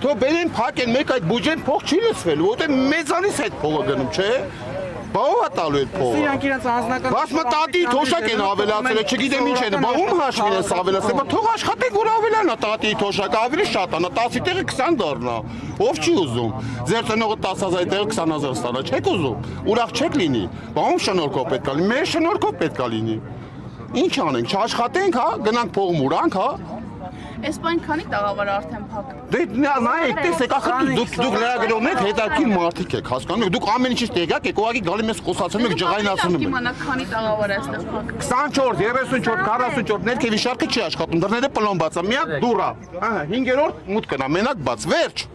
Թող բերեն փակեն մեկ այդ բյուջեն փող չի լսվելու, որտեղ մեզանից այդ փողը գնում, չէ՞։ Բա տալու այդ փողը։ Իրանք իրենց անձնական Բայց մտատի թոշակ են ավելացել, չգիտեմ ինչ են, բա ում հաշվին են ավելացել, բա թող աշխատեք որ ավելանա տատի թոշակը ավելի շատ անա, 10-ի տեղը 20 դառնա։ Ով չի ուզում։ Ձեր ծնողը 10,000-ի տեղը 20,000 ստանա, չեք ուզում։ Ուրախ չեք լինի։ Բա ում շնորհքով պետք է լինի, մեր շնորհքով պետք է լինի։ Ինչ անենք, չաշխատենք, հա, գնանք փող մուրանք, հա։ Այս բան քանի տաղավարը արդեն փակ։ Դե նայեք, տեսեք, ախր դուք լրագրողներ հետաքրքիր մարդիկ եք, հասկանում եք, դուք ամեն ինչից տեղյակ եք, ուղղակի գալի մեզ խոսացնում եք, ջղայնացնում եք։ Իմանաք քանի տաղավար է այստեղ փակ։ 24, 34, 44 ներքևի շարքը չի աշխատում, դռները պլոմբաց է, միակ դուռ է։ Ահա 5-րդ մուտքն է, մենակ բաց, վերջ։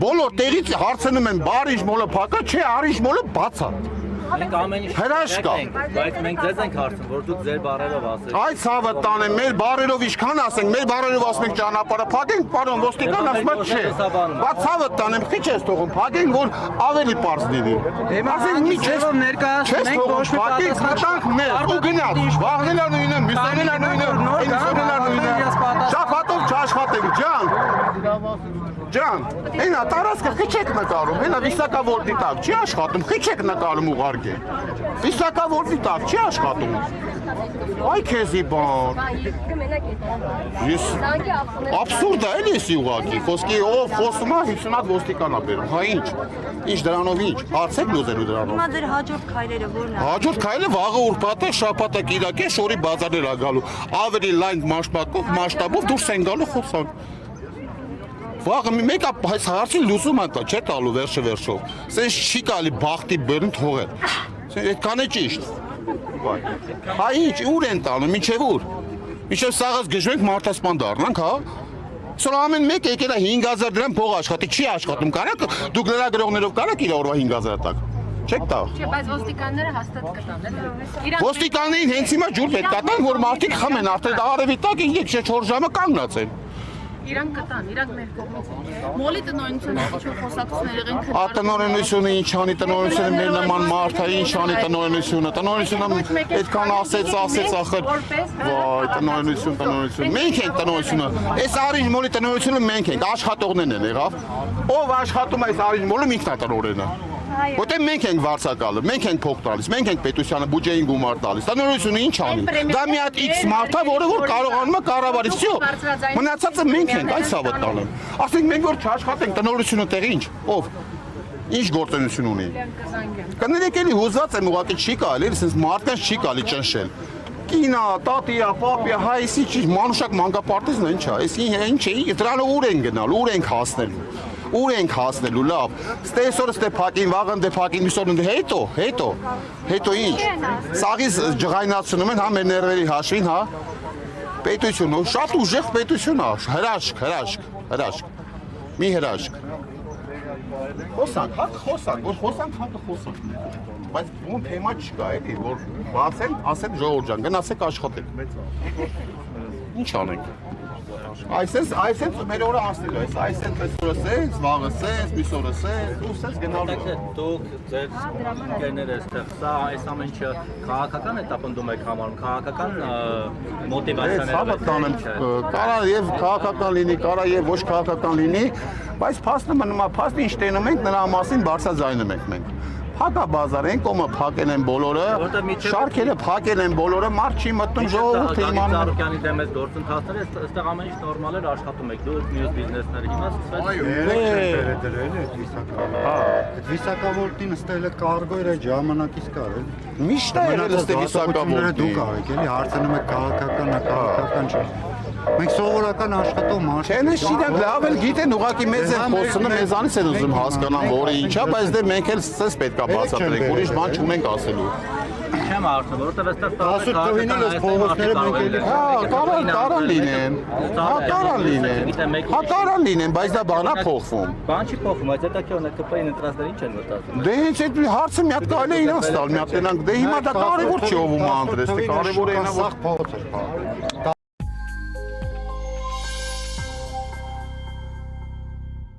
Բոլոր տեղից հարցնում են բարիժ մոլը փակա, չէ, արիժ մոլը բաց է։ Մենք ամեն ինչ բայց մենք ձեզ ենք հարցնում, որ դուք ձեր բարերով ասեք։ Այդ ցավը տանեմ, մեր բարերով ինչքան ասենք, մեր բարերով ասում ենք ճանապարհը փակենք, պարոն ոստիկան ասում է չէ։ Բա ցավը տանեմ, քիչ ես թողում, փակենք, որ ավելի པարզ լինի։ Ասենք մի չէ որ ներկայացնենք ոչ մի փակենք, խտանք մեր, ու գնաց, վաղնել է նույնը, մյուսանել է նույնը, ինքնոնել է նույնը։ Շաբաթով չաշխատենք, ջան, այնա տարածքը քիչ եք նկարում, այնա վիսակավորտի տակ չի աշխատում, քիչ եք նկարում ուղարկե։ Վիսակավորտի տակ չի աշխատում։ Այ քեզի բան։ Ես абսուրդ է էլի ուղարկի, խոսքի ով խոսում է 50 հատ ոստիկան է բերում, հա ինչ։ Ինչ դրանով ինչ, հարցեք լուզելու դրանով։ Հիմա ձեր հաջորդ քայլերը ո՞րն են։ Հաջորդ քայլը վաղը ուրբաթ է, շաբաթը կիրակ է, շորի բազարներ է գալու։ Ավելի լայն մասշտաբով դուրս են գալու խոսանք։ Վաղը մեկ այս հարցին լուծում անկա, չէ տալու վերջով։ Սենց չի կարելի բախտի բերն թողել։ Այդքան է ճիշտ։ Հա ինչ, ուր են տանում, մինչև ուր։ Մինչև սաղած գժվենք մարդասպան դառնանք, հա։ Սա ամեն մեկ եկել է 5,000 դրամ փող աշխատի, չի աշխատում, կարաք դուք լրագրողներով կարաք իր օրվա 5,000 տակ։ Չեք տա։ Չէ, բայց ոստիկանները հաստատ կտան, էլի։ Ոստիկաններին հենց հիմա ջուր պետք է տան, որ մարդիկ խմեն, արդեն արևի տակ 3-4 ժամը կանգնած են։ Իրանք կտան, իրանք մեր կողմից են։ Մոլի տնօրինությունը ինչ-որ խոսակցություններ եղեն քննարկում։ Տնօրինությունը ինչ անի, տնօրինությունը մեր նման մարդ է, ինչ անի տնօրինությունը։ Տնօրինությունը այդքան ասեց ախր։ Վայ, տնօրինություն։ Մենք ենք տնօրինությունը։ Այս Արիժ մոլի տնօրինությունը մենք ենք, աշխատողներն են եղավ։ Ով աշխատում է այս Արիժ մոլում ինքն է տնօրենը։ Որտեղ մենք ենք վարձակալը, մենք ենք փող տալիս, մենք ենք պետությանը բյուջեին գումար տալիս։ Տնօրինությունը ինչ անի։ Դա մի հատ X մարդ է, որը որ կարողանում է կառավարել, всё։ Մնացածը մենք ենք, այս ցավը տալը։ Ասենք մենք որ չաշխատենք, տնօրինությունը տեղ ինչ, ով։ Ինչ գործունեություն ունի։ Կներեք էլի հուզված եմ ուղղակի չի կարելի, sense մարդկանց չի կարելի ճնշել։ Կինա, տատիա, պապիա, հայ էսի չի, մանուշակ մանկապարտեզն է, ինչ է, էսի ինչ է, դրանով ուր են գնալու, ուր ենք հասնելու։ Ուր ենք հասնելու, լավ։ Ստեսորը ստե փակին, վաղն դե փակին, միսորն դե հետո ինչ։ Սաղից ջղայնացնում են, հա մեր ներվերի հաշվին, հա։ Պետությունը, շատ ուժեղ պետություն է, հրաշք։ Մի հրաշք։ Խոսանք, խոսանք։ Բայց ում թեմա չկա, էլի, որ բացեն, ասեն ժողովուրդ ջան, գնացեք աշխատեք։ Ինչ անենք։ Այսենց մեր օրը անցնելու է, այսենց այսօրը սենց, վաղը սենց, միսօրը սենց, ու սենց գնալու է։ Դուք ձեր ընկերները այստեղ, սա այս ամեն ինչը քաղաքական էտապնդում եք համարում, քաղաքական մոտիվացիաներով եք։ Կարա եւ քաղաքական լինի, կարա եւ ոչ քաղաքական լինի, բայց փաստը մնում է, փաստը ինչ տենում ենք, նրա մասին բարձրաձայնում ենք մենք։ Փակա բազար են, կոմը փակեն են բոլորը, շարքերը փակեն են բոլորը, մարդ չի մտնում ժողովուրդը իմանում։ Ծառուկյանի դեմ այս գործընթացները, այստեղ ամեն ինչ նորմալ էր աշխատում եք, դուք մյուս բիզնեսները հիմա Այդ վիսակավորտին ստելը կարգո էր այդ ժամանակից կար էլ։ Միշտ է եղել ըստ վիսակավորտի։ Դուք եք էլի հարցնում եք քաղաքական չէ։ Մենք սովորական աշխատող մարդ ենք։ Չէ, շիրակ լավ էլ գիտեն, ուղղակի մեզ են խոսում, մեզանից են ուզում հասկանան, որը ինչա, բայց դե մենք էլ սենց պետք է բացատրենք, ուրիշ բան չունենք ասելու։ Չեմ արդյոք, որովհետև այստեղ Ասում տվին ես փողոցները մենք էլի կարան լինեն, բայց դա բանա փոխվում։ Բան չի փոխվում, բայց դա քյոնը ԿՊ-ին ընտրածները ինչ են մտածում։ Դե հենց այդ հարցը մի հատ կարելի է իրանց տալ, մի հատ տենանք, դե հիմա դա կարևոր չի ով ու մանտրես, կարևորը այն է որ փողոց էր։